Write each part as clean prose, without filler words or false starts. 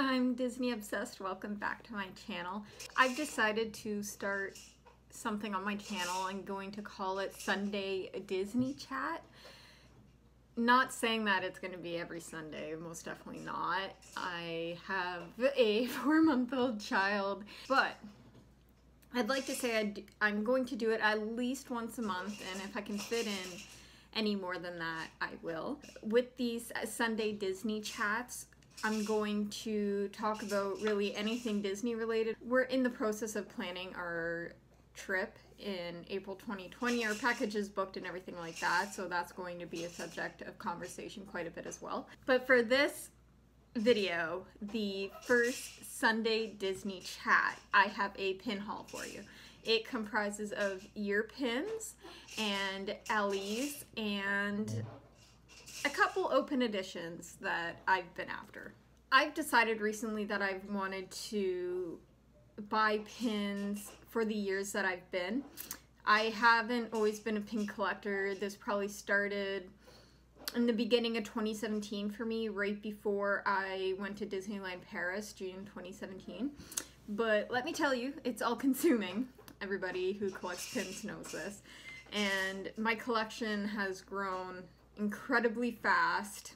I'm Disney obsessed. Welcome back to my channel. I've decided to start something on my channel. I'm going to call it Sunday Disney Chat. Not saying that it's going to be every Sunday, most definitely not. I have a 4-month-old child, but I'd like to say I'm going to do it at least once a month, and if I can fit in any more than that, I will. With these Sunday Disney Chats, I'm going to talk about really anything Disney related. We're in the process of planning our trip in April 2020. Our package is booked and everything like that, so that's going to be a subject of conversation quite a bit as well. But for this video, the first Sunday Disney Chat, I have a pin haul for you. It comprises of year pins and Ellie's and a couple open editions that I've been after. I've decided recently that I've wanted to buy pins for the years that I've been. I haven't always been a pin collector. This probably started in the beginning of 2017 for me, right before I went to Disneyland Paris, June 2017. But let me tell you, it's all consuming. Everybody who collects pins knows this. And my collection has grown incredibly fast,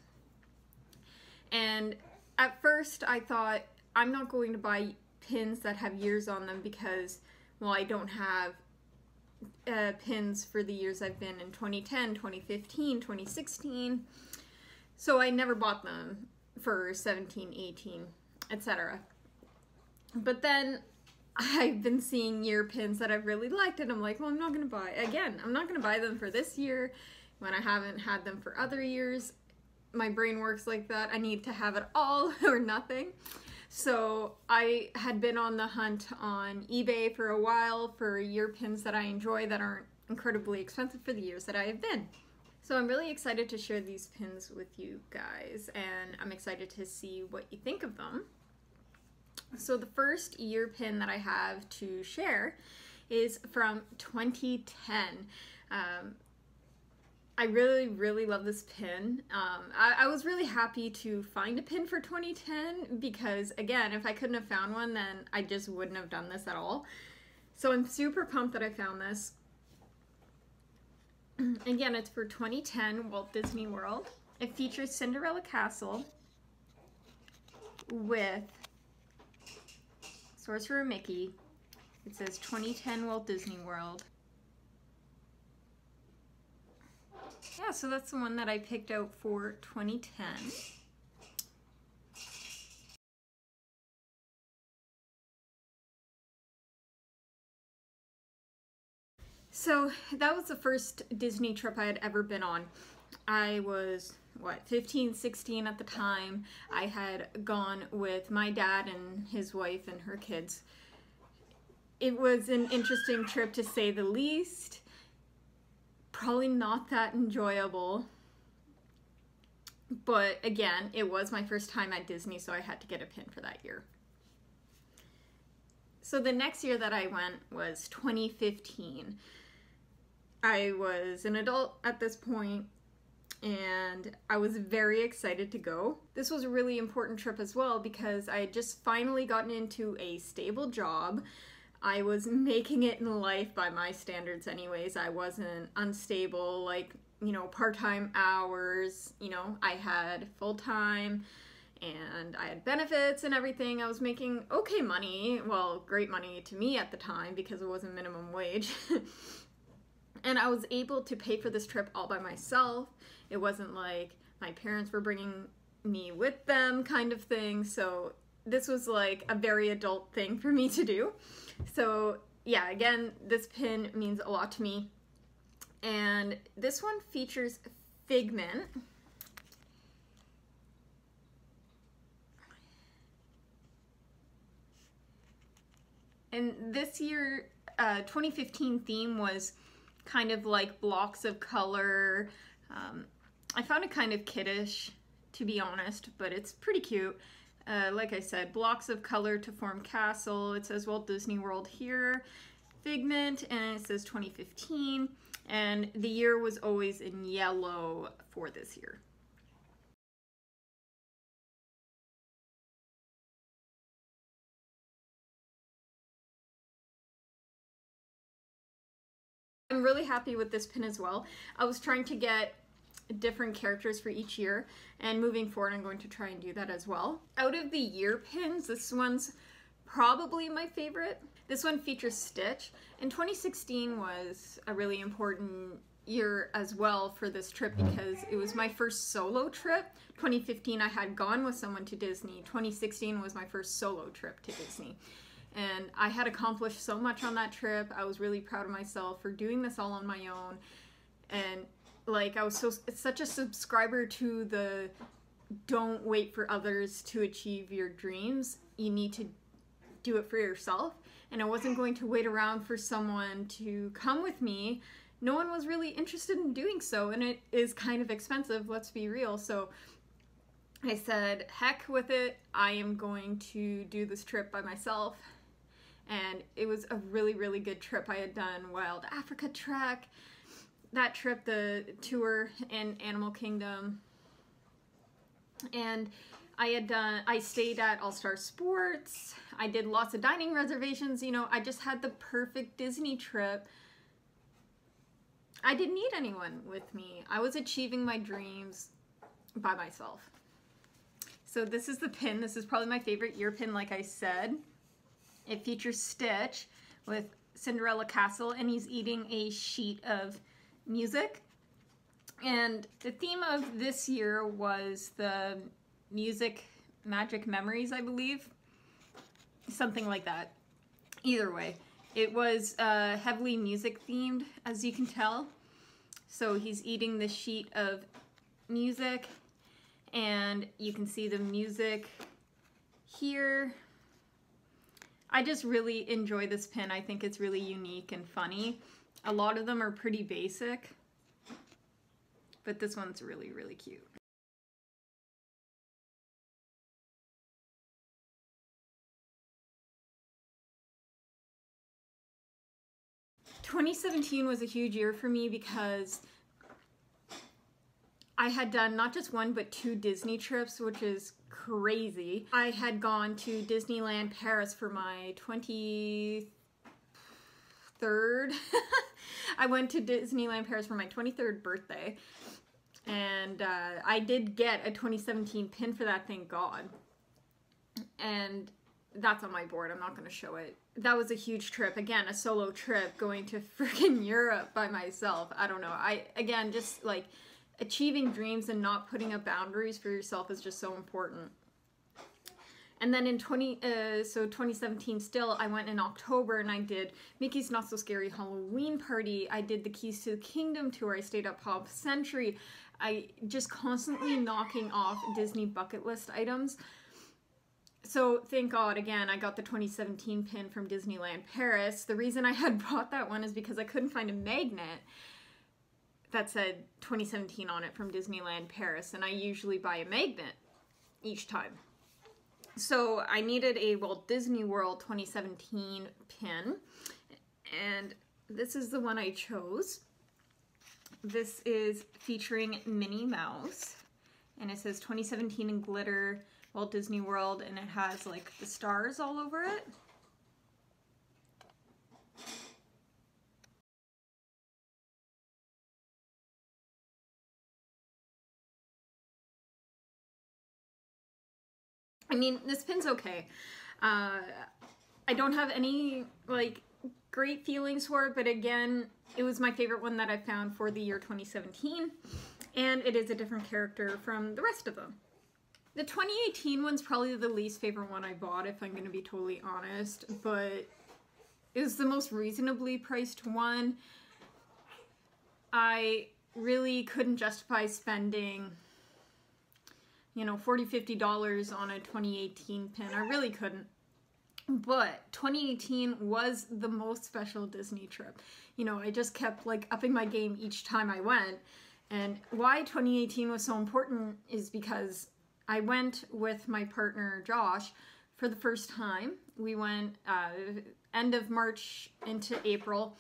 and at first I thought I'm not going to buy pins that have years on them because, well, I don't have pins for the years I've been in 2010, 2015, 2016, so I never bought them for 17, 18, etc. But then I've been seeing year pins that I've really liked, and I'm like, well, I'm not going to buy them for this year when I haven't had them for other years. My brain works like that. I need to have it all or nothing. So I had been on the hunt on eBay for a while for year pins that I enjoy that aren't incredibly expensive for the years that I have been. So I'm really excited to share these pins with you guys, and I'm excited to see what you think of them. So the first year pin that I have to share is from 2010. I really love this pin. I was really happy to find a pin for 2010 because, again, if I couldn't have found one, then I just wouldn't have done this at all. So I'm super pumped that I found this. Again, it's for 2010 Walt Disney World. It features Cinderella Castle with Sorcerer Mickey. It says 2010 Walt Disney World. Yeah, so that's the one that I picked out for 2010. So that was the first Disney trip I had ever been on. I was, what, 15, 16 at the time. I had gone with my dad and his wife and her kids. It was an interesting trip to say the least. Probably not that enjoyable, but again, it was my first time at Disney, so I had to get a pin for that year. So the next year that I went was 2015. I was an adult at this point, and I was very excited to go. This was a really important trip as well because I had just finally gotten into a stable job. I was making it in life by my standards anyways. I wasn't unstable, like, you know, part-time hours. You know, I had full-time and I had benefits and everything. I was making okay money, well, great money to me at the time because it wasn't minimum wage. And I was able to pay for this trip all by myself. It wasn't like my parents were bringing me with them kind of thing. So this was like a very adult thing for me to do. So yeah, again, this pin means a lot to me. And this one features Figment. And this year, 2015 theme was kind of like blocks of color. I found it kind of kiddish, to be honest, but it's pretty cute. Like I said, blocks of color to form castle. It says Walt Disney World here, Figment, and it says 2015, and the year was always in yellow for this year. I'm really happy with this pin as well. I was trying to get different characters for each year, and moving forward I'm going to try and do that as well. Out of the year pins, this one's probably my favorite. This one features Stitch, and 2016 was a really important year as well for this trip because it was my first solo trip. 2015 I had gone with someone to Disney. 2016 was my first solo trip to Disney. And I had accomplished so much on that trip. I was really proud of myself for doing this all on my own. And like, I was such a subscriber to the don't wait for others to achieve your dreams. You need to do it for yourself. And I wasn't going to wait around for someone to come with me. No one was really interested in doing so, and it is kind of expensive, let's be real. So I said, heck with it. I am going to do this trip by myself. And it was a really, really good trip. I had done Wild Africa Trek, that trip, the tour in Animal Kingdom. And I stayed at All Star Sports. I did lots of dining reservations. You know, I just had the perfect Disney trip. I didn't need anyone with me. I was achieving my dreams by myself. So this is the pin. This is probably my favorite year pin, like I said. It features Stitch with Cinderella Castle, and he's eating a sheet of music. And the theme of this year was the music magic memories, I believe. Something like that. Either way, it was heavily music themed, as you can tell. So he's eating the sheet of music, and you can see the music here. I just really enjoy this pin. I think it's really unique and funny. A lot of them are pretty basic, but this one's really, really cute. "2017 was a huge year for me because I had done not just one but 2 Disney trips, which is crazy. I had gone to Disneyland Paris for my 23rd. I went to Disneyland Paris for my 23rd birthday, and I did get a 2017 pin for that, thank God. And that's on my board. I'm not going to show it. That was a huge trip. Again, a solo trip going to freaking Europe by myself. I don't know. Again, just like achieving dreams and not putting up boundaries for yourself is just so important. And then in 2017 still, I went in October and I did Mickey's Not So Scary Halloween Party. I did the Keys to the Kingdom tour. I stayed at Pop Century. I just constantly knocking off Disney bucket list items. So thank God, again, I got the 2017 pin from Disneyland Paris. The reason I had bought that one is because I couldn't find a magnet that said 2017 on it from Disneyland Paris, and I usually buy a magnet each time. So I needed a Walt Disney World 2017 pin, and this is the one I chose. This is featuring Minnie Mouse, and it says 2017 in glitter, Walt Disney World, and it has like the stars all over it. I mean, this pin's okay. I don't have any like great feelings for it, but again, it was my favorite one that I found for the year 2017, and it is a different character from the rest of them. The 2018 one's probably the least favorite one I bought, if I'm going to be totally honest, but it was the most reasonably priced one. I really couldn't justify spending, you know, $40, $50 on a 2018 pin. I really couldn't. But 2018 was the most special Disney trip. You know, I just kept like upping my game each time I went. And why 2018 was so important is because I went with my partner Josh for the first time. We went end of March into April.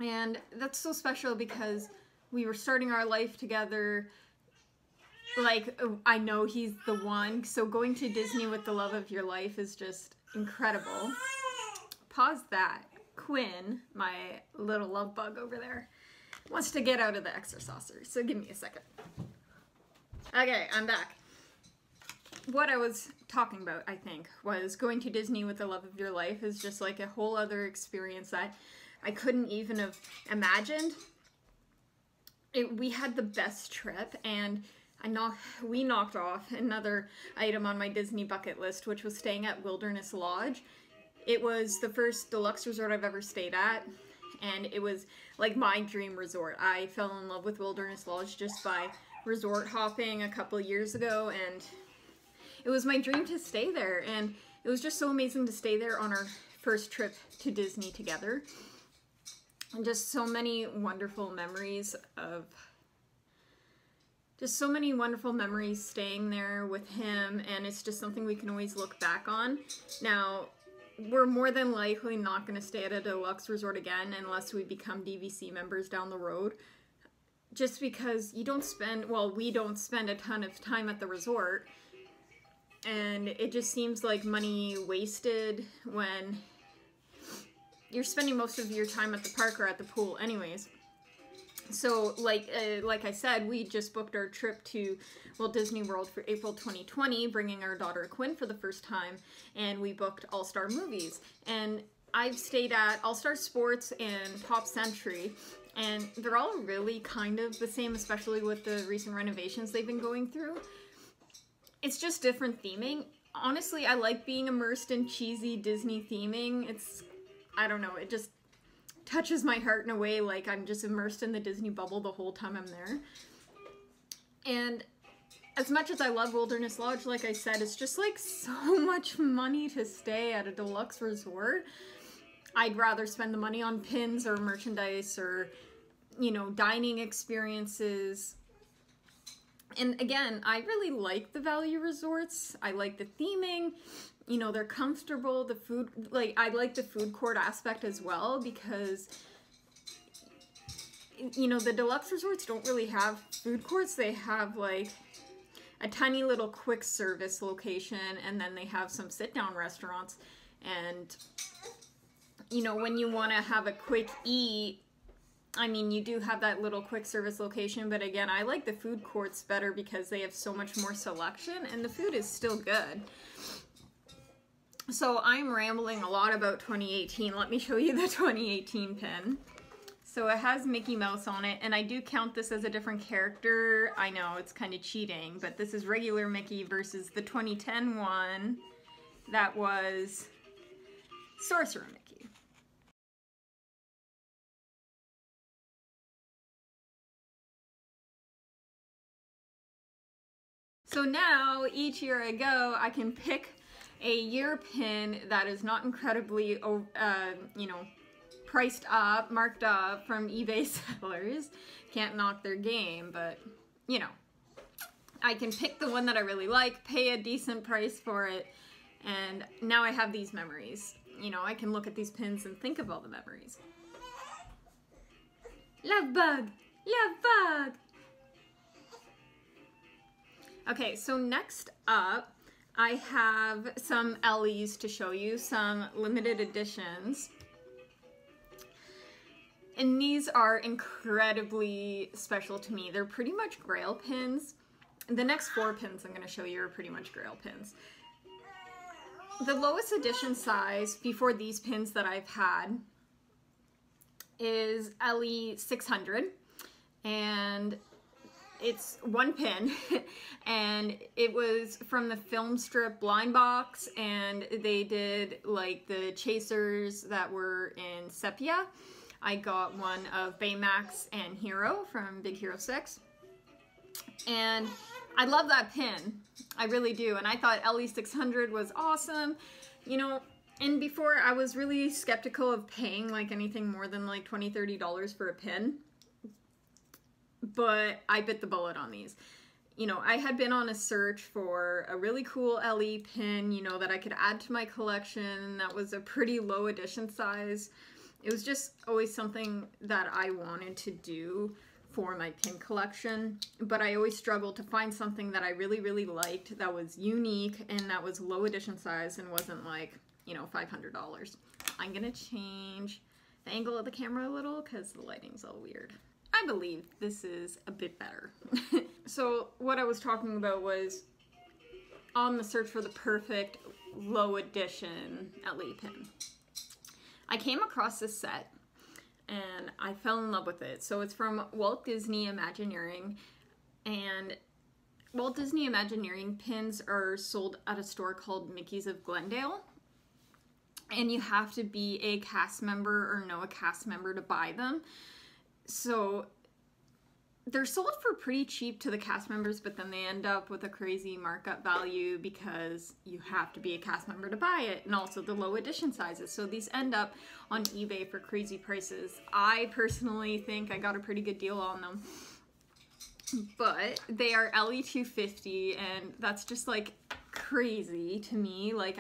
And that's so special because we were starting our life together. Like, I know he's the one. So going to Disney with the love of your life is just incredible. Pause that. Quinn, my little love bug over there, wants to get out of the exerciser, so give me a second. Okay, I'm back. What I was talking about, I think, was going to Disney with the love of your life is just like a whole other experience that I couldn't even have imagined. We had the best trip, and we knocked off another item on my Disney bucket list, which was staying at Wilderness Lodge. It was the first deluxe resort I've ever stayed at, and it was like my dream resort. I fell in love with Wilderness Lodge just by resort hopping a couple years ago, and it was my dream to stay there, and it was just so amazing to stay there on our first trip to Disney together. And just so many wonderful memories staying there with him, and it's just something we can always look back on. Now, we're more than likely not going to stay at a deluxe resort again unless we become DVC members down the road. Just because we don't spend a ton of time at the resort, and it just seems like money wasted when you're spending most of your time at the park or at the pool anyways. So like I said, we just booked our trip to Walt Disney World for April 2020, bringing our daughter Quinn for the first time, and we booked All-Star Movies. And I've stayed at All-Star Sports and Pop Century, and they're all really kind of the same, especially with the recent renovations they've been going through. It's just different theming. Honestly, I like being immersed in cheesy Disney theming. I don't know, it just touches my heart in a way, like I'm just immersed in the Disney bubble the whole time I'm there. And as much as I love Wilderness Lodge, like I said, it's just like so much money to stay at a deluxe resort. I'd rather spend the money on pins or merchandise or, you know, dining experiences. And again, I really like the value resorts. I like the theming. You know, they're comfortable. The food, like, I like the food court aspect as well because, you know, the deluxe resorts don't really have food courts. They have, like, a tiny little quick service location, and then they have some sit-down restaurants. And, you know, when you want to have a quick eat, I mean, you do have that little quick service location, but again, I like the food courts better because they have so much more selection, and the food is still good. So I'm rambling a lot about 2018. Let me show you the 2018 pin. So it has Mickey Mouse on it, and I do count this as a different character. I know, it's kind of cheating, but this is regular Mickey versus the 2010 one that was Sorcerer Mickey. So now, each year I go, I can pick a year pin that is not incredibly, you know, priced up, marked up from eBay sellers. Can't knock their game, but, you know, I can pick the one that I really like, pay a decent price for it, and now I have these memories. You know, I can look at these pins and think of all the memories. Love bug! Love bug! Okay, so next up, I have some Ellies to show you, some limited editions. And these are incredibly special to me. They're pretty much Grail pins. The next 4 pins I'm going to show you are pretty much Grail pins. The lowest edition size before these pins that I've had is Ellie 600. And it's 1 pin, and it was from the film strip Blind Box, and they did like the chasers that were in sepia. I got one of Baymax and Hero from Big Hero 6, and I love that pin. I really do, and I thought Ellie 600 was awesome. You know, and before I was really skeptical of paying like anything more than like $20–30 for a pin. But I bit the bullet on these. You know, I had been on a search for a really cool LE pin, you know, that I could add to my collection that was a pretty low edition size. It was just always something that I wanted to do for my pin collection, but I always struggled to find something that I really, really liked that was unique and that was low edition size and wasn't like, you know, $500. I'm gonna change the angle of the camera a little because the lighting's all weird. I believe this is a bit better. So what I was talking about was on the search for the perfect low edition LE pin. I came across this set and I fell in love with it. So it's from Walt Disney Imagineering, and Walt Disney Imagineering pins are sold at a store called Mickey's of Glendale, and you have to be a cast member or know a cast member to buy them. So they're sold for pretty cheap to the cast members, but then they end up with a crazy markup value because you have to be a cast member to buy it, and also the low edition sizes. So these end up on eBay for crazy prices. I personally think I got a pretty good deal on them, but they are LE250, and that's just like crazy to me. Like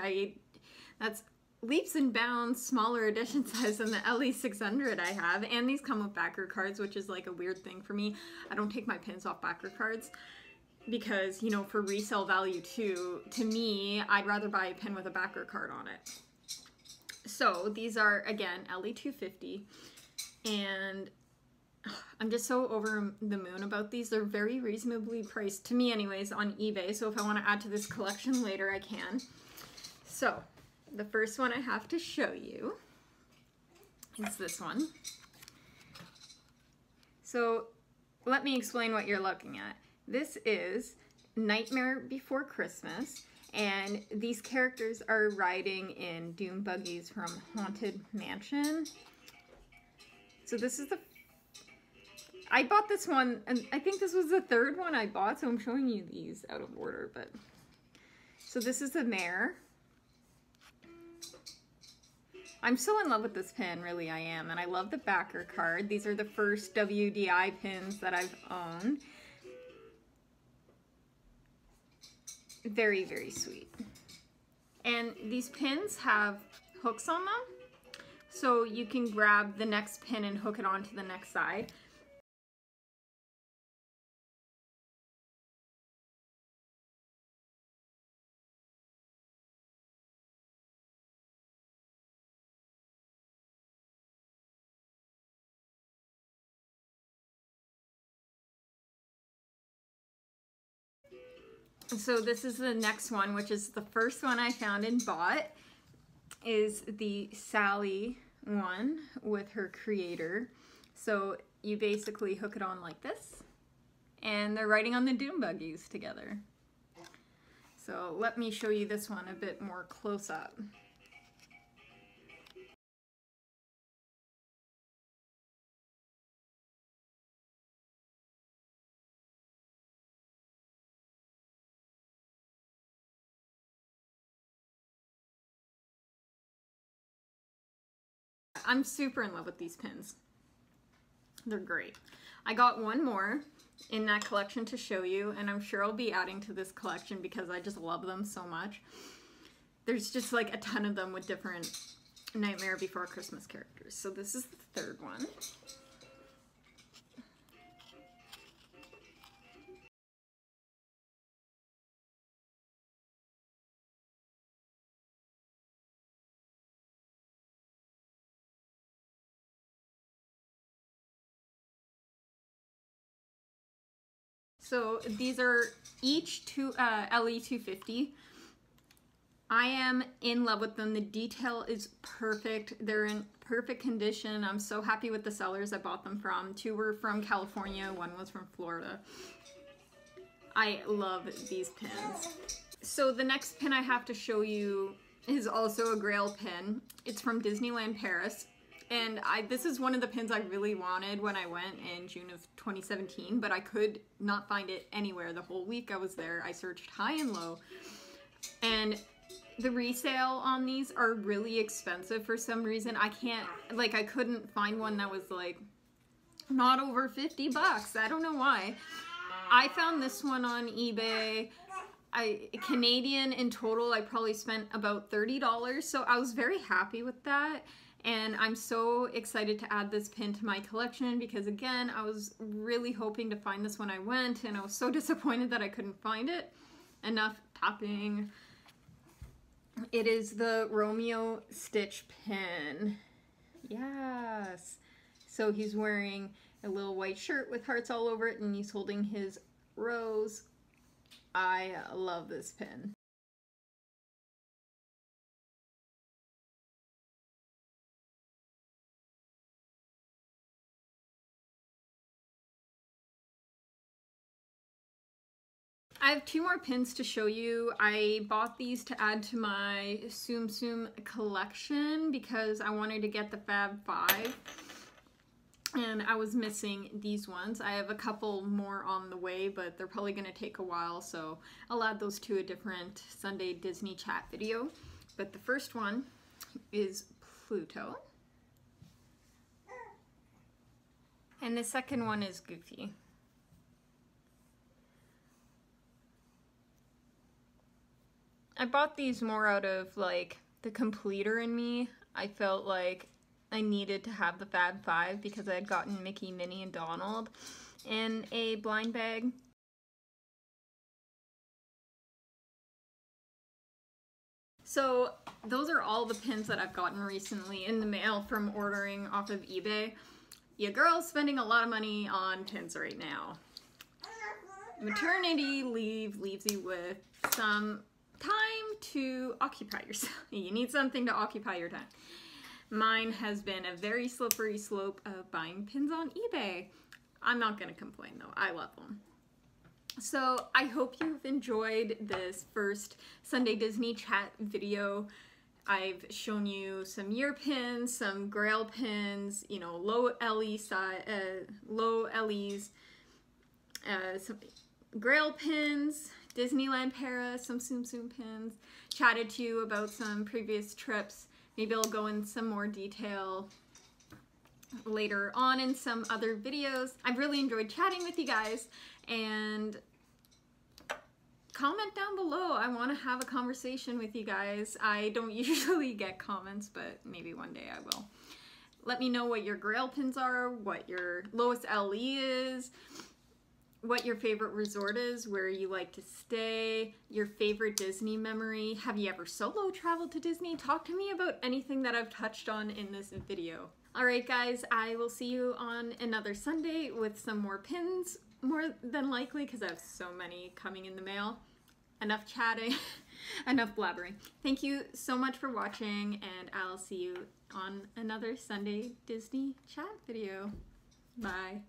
that's leaps and bounds smaller edition size than the LE600 I have, and these come with backer cards, which is like a weird thing for me. I don't take my pins off backer cards because, you know, for resale value too, to me, I'd rather buy a pin with a backer card on it. So these are, again, LE250, and I'm just so over the moon about these. They're very reasonably priced, to me anyways, on eBay, so if I want to add to this collection later, I can. So the first one I have to show you is this one. So let me explain what you're looking at. This is Nightmare Before Christmas, and these characters are riding in dune buggies from Haunted Mansion. So this is I bought this one, and I think this was the third one I bought, so I'm showing you these out of order, but. So this is the mayor. I'm so in love with this pin, really I am, and I love the backer card. These are the first WDI pins that I've owned. Very, very sweet. And these pins have hooks on them, so you can grab the next pin and hook it onto the next side. So this is the next one, which is the first one I found and bought, is the Sally one with her creator. So you basically hook it on like this, and they're riding on the dune buggies together. So let me show you this one a bit more close up. I'm super in love with these pins. They're great. I got one more in that collection to show you, and I'm sure I'll be adding to this collection because I just love them so much. There's just like a ton of them with different Nightmare Before Christmas characters. So this is the third one. So these are each LE250. I am in love with them. The detail is perfect. They're in perfect condition. I'm so happy with the sellers I bought them from. Two were from California, one was from Florida. I love these pins. So the next pin I have to show you is also a Grail pin. It's from Disneyland Paris. And this is one of the pins I really wanted when I went in June of 2017, but I could not find it anywhere. The whole week I was there, I searched high and low. And the resale on these are really expensive for some reason. I couldn't find one that was like not over 50 bucks. I don't know why. I found this one on eBay. Canadian in total, I probably spent about $30, so I was very happy with that. And I'm so excited to add this pin to my collection because, again, I was really hoping to find this when I went, and I was so disappointed that I couldn't find it. Enough tapping. It is the Romeo Stitch pin. Yes. So he's wearing a little white shirt with hearts all over it, and he's holding his rose. I love this pin. I have 2 more pins to show you. I bought these to add to my Tsum Tsum collection because I wanted to get the Fab 5. And I was missing these ones. I have a couple more on the way, but they're probably going to take a while, so I'll add those to a different Sunday Disney chat video. But the first one is Pluto. And the second one is Goofy. I bought these more out of like the completer in me. I felt like I needed to have the Fab 5 because I had gotten Mickey, Minnie, and Donald in a blind bag. So those are all the pins that I've gotten recently in the mail from ordering off of eBay. Your girl's spending a lot of money on pins right now. Maternity leave leaves you with some time to occupy yourself. You need something to occupy your time. Mine has been a very slippery slope of buying pins on eBay. I'm not gonna complain though, I love them. So I hope you've enjoyed this first Sunday Disney chat video. I've shown you some year pins, some Grail pins, you know, low LEs, some Grail pins, Disneyland Para, some Tsum Tsum pins, chatted to you about some previous trips. Maybe I'll go in some more detail later on in some other videos. I've really enjoyed chatting with you guys, and comment down below. I want to have a conversation with you guys. I don't usually get comments, but maybe one day I will. Let me know what your Grail pins are, what your lowest LE is, what your favorite resort is, where you like to stay, your favorite Disney memory. Have you ever solo traveled to Disney? Talk to me about anything that I've touched on in this video. Alright guys, I will see you on another Sunday with some more pins, more than likely, because I have so many coming in the mail. Enough chatting, enough blabbering. Thank you so much for watching, and I'll see you on another Sunday Disney chat video. Bye.